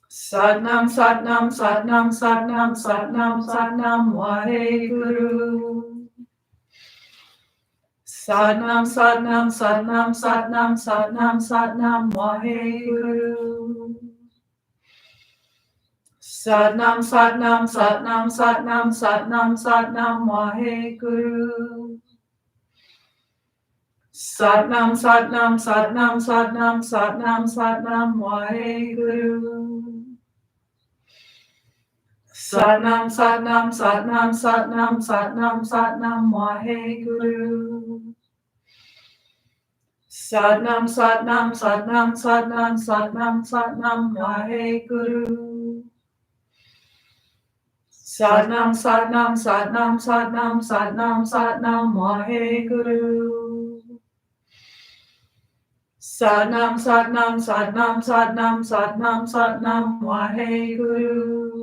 Satnam, Satnam, Satnam, Satnam, Satnam, Satnam, Waheguru. Satnam, Satnam, Satnam, Satnam, Satnam, Satnam, Waheguru. Satnam, Satnam, Satnam, Satnam, Satnam, Satnam, Waheguru. Satnam, Satnam, Satnam, Satnam, Satnam, Satnam, Waheguru. Satnam, Satnam, Satnam, Satnam, Satnam, Satnam, Waheguru. Satnam, Satnam, Satnam, Satnam, Satnam, Satnam, Waheguru. Satnam, Satnam, Satnam, Satnam, Satnam, Satnam, Waheguru. Satnam, Satnam, Satnam, Satnam, Satnam, Satnam, Waheguru.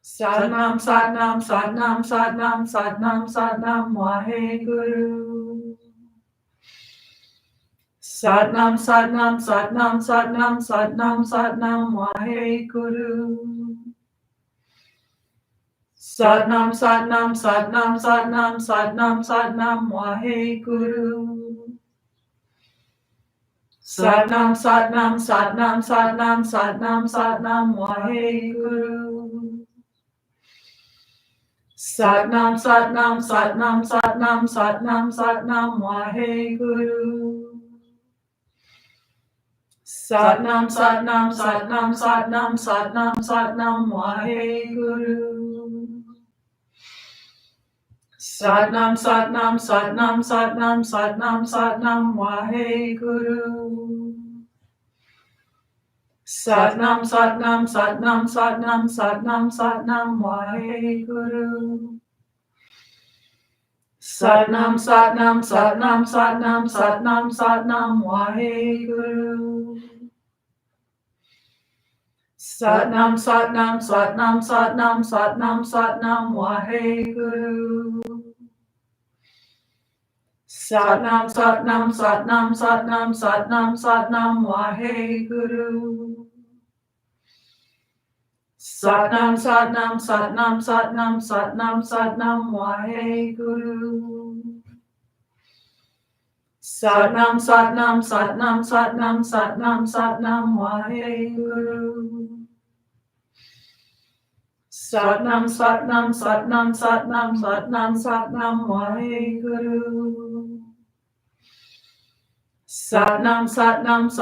Satnam, Satnam, Satnam, Satnam, Satnam, Satnam, Waheguru. Satnam, Satnam, Satnam, Satnam, Satnam, Satnam, Waheguru. Satnam, Satnam, Satnam, Satnam, Satnam, Satnam, Waheguru. Satnam, Satnam, Satnam, Satnam, Satnam, Satnam, Waheguru. Satnam, Satnam, Satnam, Satnam, Satnam, Satnam, Waheguru. Satnam, Satnam, Satnam, Satnam, Satnam, Satnam, Waheguru. Satnam, Satnam, Satnam, Satnam, Satnam, Satnam, Waheguru. Satnam, Satnam, Satnam, Satnam, Satnam, Satnam, Waheguru. Satnam, Satnam, Satnam, Satnam, Satnam, Satnam, Waheguru. Satnam, Satnam, Satnam, Satnam, Satnam, Satnam, Waheguru. Satnam, Satnam, Satnam, Satnam, Satnam, Satnam, Waheguru. Satnam, Satnam, Satnam, Satnam, Satnam, Satnam, Waheguru. Satnam, Satnam, Satnam, Satnam, Satnam, Satnam, Waheguru. Satnam, Satnam, Satnam, Satnam, Satnam, Satnam, Waheguru. Satnam, Satnam, Satnam, Satnam, Satnam, Satnam, Waheguru. Satnam, Satnam,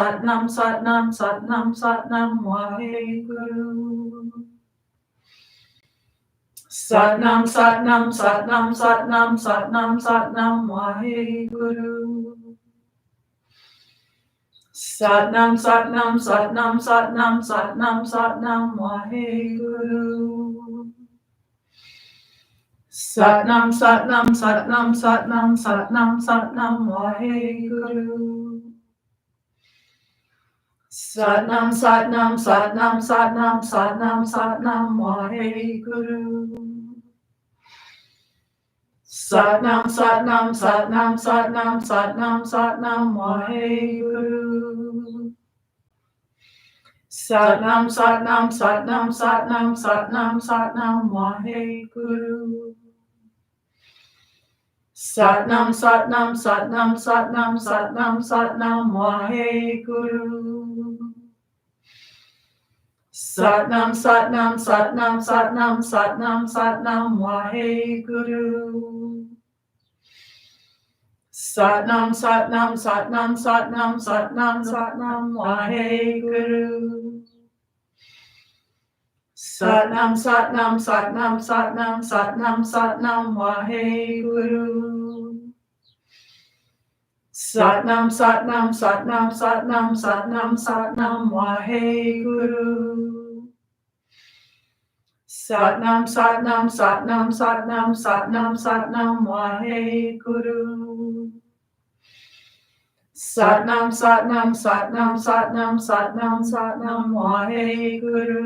Satnam, Satnam, Satnam, Satnam, Waheguru. Satnam, Satnam, Satnam, Satnam, Satnam, Satnam, Waheguru. Satnam, Satnam, Satnam, Satnam, Satnam, Satnam, Waheguru. Satnam, Satnam, Satnam, Satnam, Satnam, Satnam, Waheguru. Satnam, Satnam, Satnam, Satnam, Satnam, Satnam, Waheguru. Satnam, Satnam, Satnam, Satnam, Satnam, Satnam, Waheguru. Satnam, Satnam, Satnam, Satnam, Satnam, Satnam, Waheguru. Satnam, Satnam, Satnam, Satnam, Satnam, Satnam, Waheguru. Satnam, Satnam, Satnam, Satnam, Satnam, Satnam, Waheguru. Satnam, Satnam, Satnam, Satnam, Satnam, Satnam, Waheguru. Satnam, Satnam, Satnam, Satnam, Satnam, Satnam, Waheguru. Satnam, Satnam, Satnam, Satnam, Satnam, Satnam, Waheguru. Satnam, Satnam, Satnam, Satnam, Satnam, Satnam, Waheguru.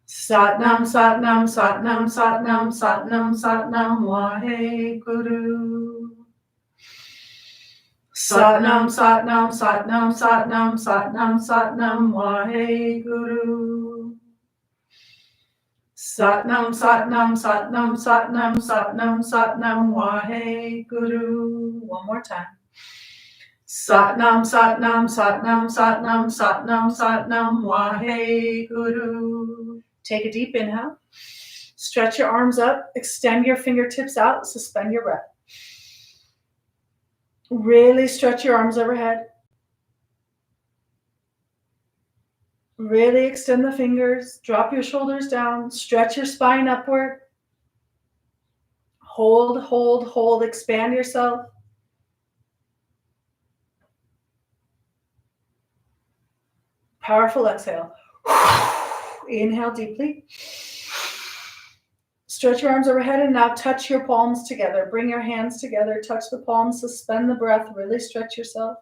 Satnam, Satnam, Satnam, Satnam, Satnam, Satnam, Waheguru. Satnam, Satnam, Satnam, Satnam, Satnam, Satnam, Waheguru. Satnam, Satnam, Satnam, Satnam, Satnam, Satnam, Waheguru. One more time. Satnam, Satnam, Satnam, Satnam, Satnam, Satnam, Waheguru. Take a deep inhale. Stretch your arms up, extend your fingertips out, suspend your breath. Really stretch your arms overhead. Really extend the fingers, drop your shoulders down, stretch your spine upward. Hold, hold, hold, expand yourself. Powerful exhale. Inhale deeply. Stretch your arms overhead and now touch your palms together. Bring your hands together, touch the palms, suspend the breath, really stretch yourself.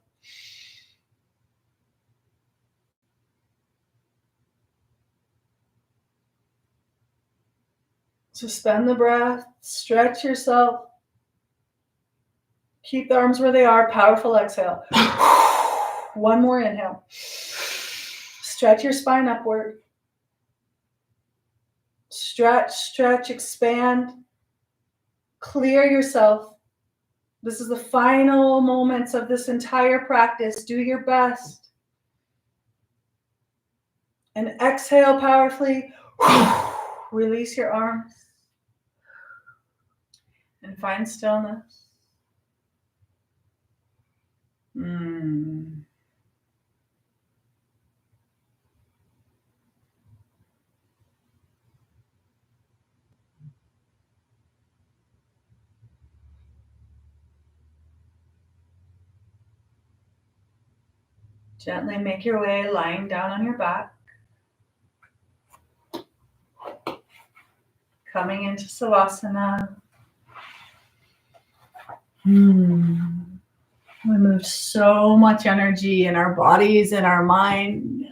Suspend the breath, stretch yourself. Keep the arms where they are, powerful exhale. One more inhale. Stretch your spine upward. Stretch, stretch, expand. Clear yourself. This is the final moments of this entire practice. Do your best. And exhale powerfully. Release your arms. And find stillness. Gently make your way lying down on your back. Coming into Savasana. We move so much energy in our bodies and our mind.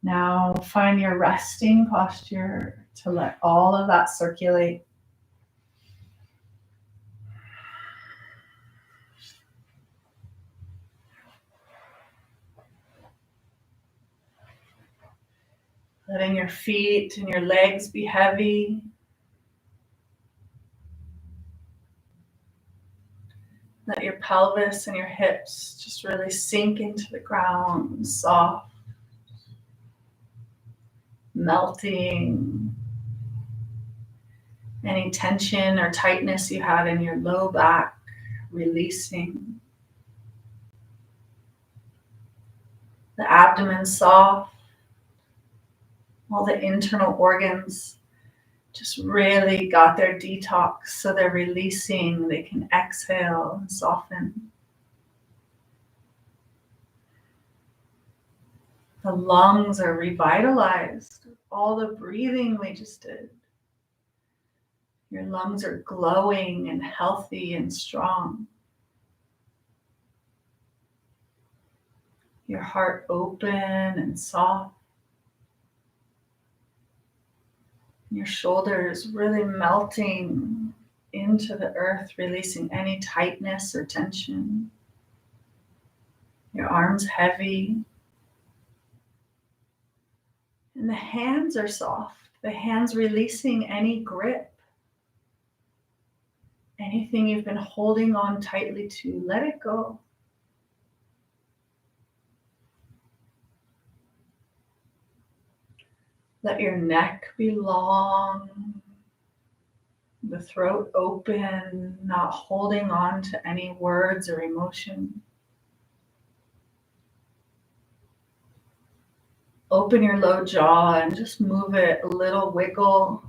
Now find your resting posture to let all of that circulate. Letting your feet and your legs be heavy. Let your pelvis and your hips just really sink into the ground, soft, melting. Any tension or tightness you had in your low back, releasing. The abdomen soft. All the internal organs just really got their detox, so they're releasing, they can exhale and soften. The lungs are revitalized. All the breathing we just did. Your lungs are glowing and healthy and strong. Your heart open and soft. Your shoulders really melting into the earth, releasing any tightness or tension. Your arms heavy. And the hands are soft. The hands releasing any grip. Anything you've been holding on tightly to, let it go. Let your neck be long, the throat open, not holding on to any words or emotion. Open your low jaw and just move it a little wiggle.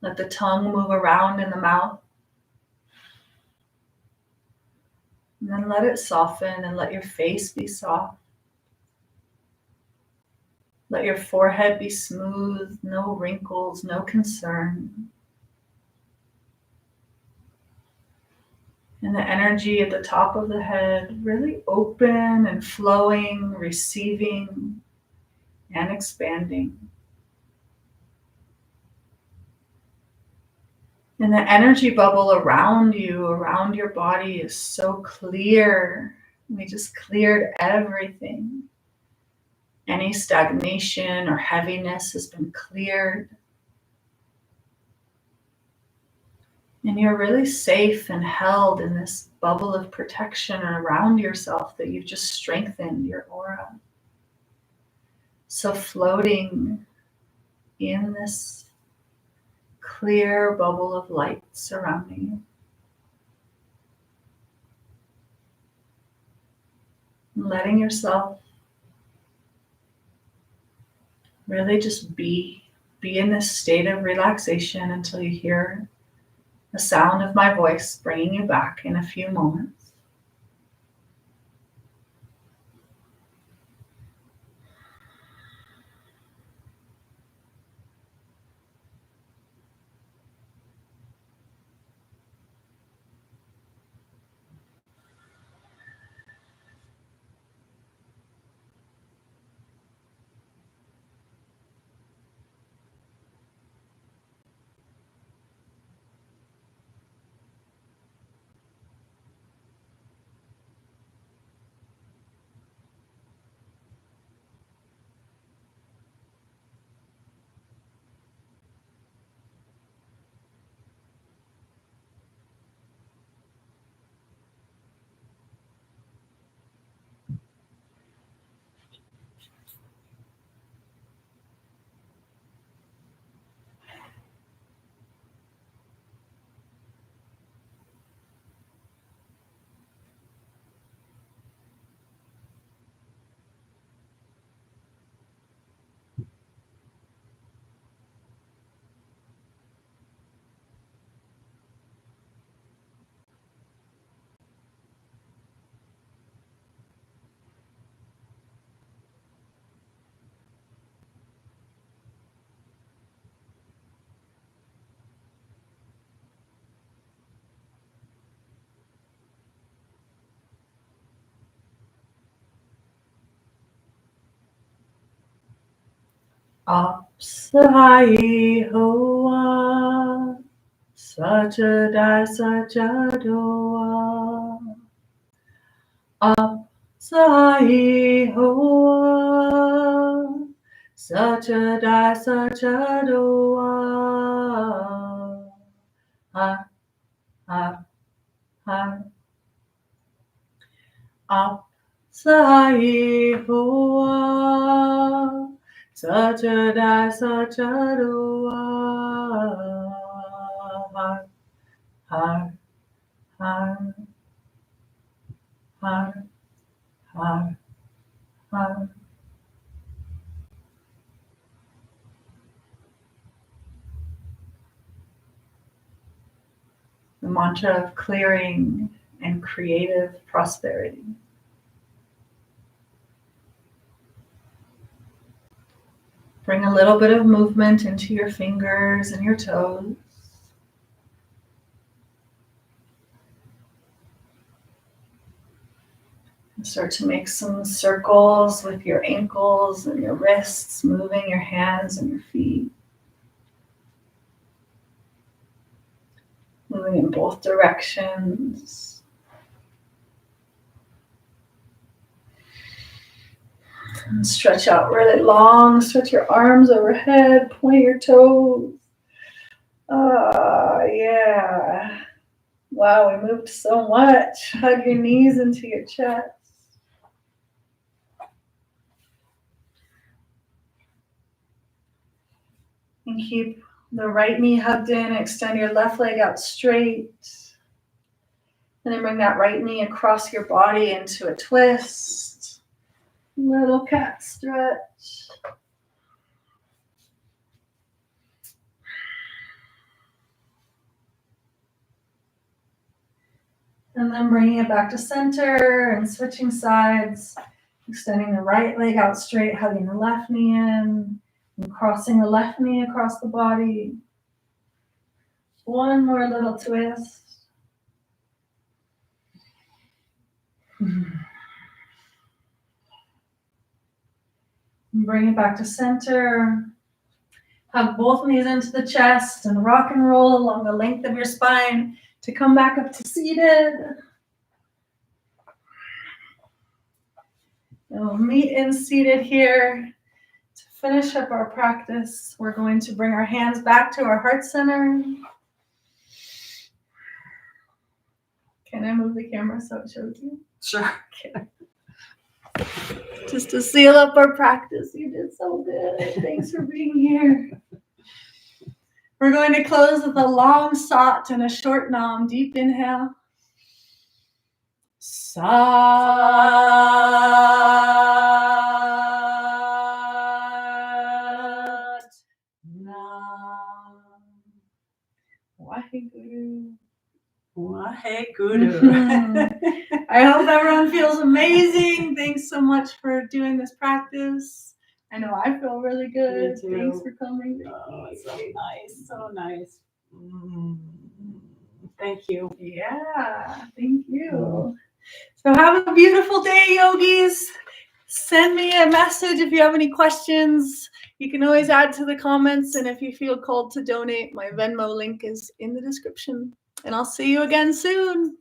Let the tongue move around in the mouth. And then let it soften and let your face be soft. Let your forehead be smooth, no wrinkles, no concern. And the energy at the top of the head really open and flowing, receiving and expanding. And the energy bubble around you, around your body is so clear. We just cleared everything. Any stagnation or heaviness has been cleared. And you're really safe and held in this bubble of protection around yourself that you've just strengthened your aura. So floating in this clear bubble of light surrounding you. Letting yourself really just be in this state of relaxation until you hear the sound of my voice bringing you back in a few moments. Apsai hoa, sajadai sajadoa. Apsai hoa, sajadai sajadoa. Har, har, har. Apsai hoa, sajadai sajadoa. Har, har, har, har, har. The mantra of clearing and creative prosperity. Bring a little bit of movement into your fingers and your toes. And start to make some circles with your ankles and your wrists, moving your hands and your feet. Moving in both directions. And stretch out really long. Stretch your arms overhead. Point your toes. Yeah. Wow, we moved so much. Hug your knees into your chest. And keep the right knee hugged in. Extend your left leg out straight. And then bring that right knee across your body into a twist. Little cat stretch. And then bringing it back to center and switching sides. Extending the right leg out straight, hugging the left knee in. And crossing the left knee across the body. One more little twist. Bring it back to center. Hug both knees into the chest and rock and roll along the length of your spine to come back up to seated. And we'll meet in seated here. To finish up our practice, we're going to bring our hands back to our heart center. Can I move the camera so it shows you? Sure. Okay. Just to seal up our practice. You did so good. Thanks for being here. We're going to close with a long sat and a short nam. Deep inhale. Sat nam. Waheguru. Waheguru. I hope everyone feels amazing. Thanks so much for doing this practice. I know I feel really good. Me too. Thanks for coming. Oh, it's so nice. So nice. Thank you. Yeah, thank you. So have a beautiful day, yogis. Send me a message if you have any questions. You can always add to the comments. And if you feel called to donate, my Venmo link is in the description. And I'll see you again soon.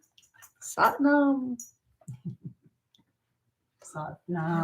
Sat Nam. Sat Nam.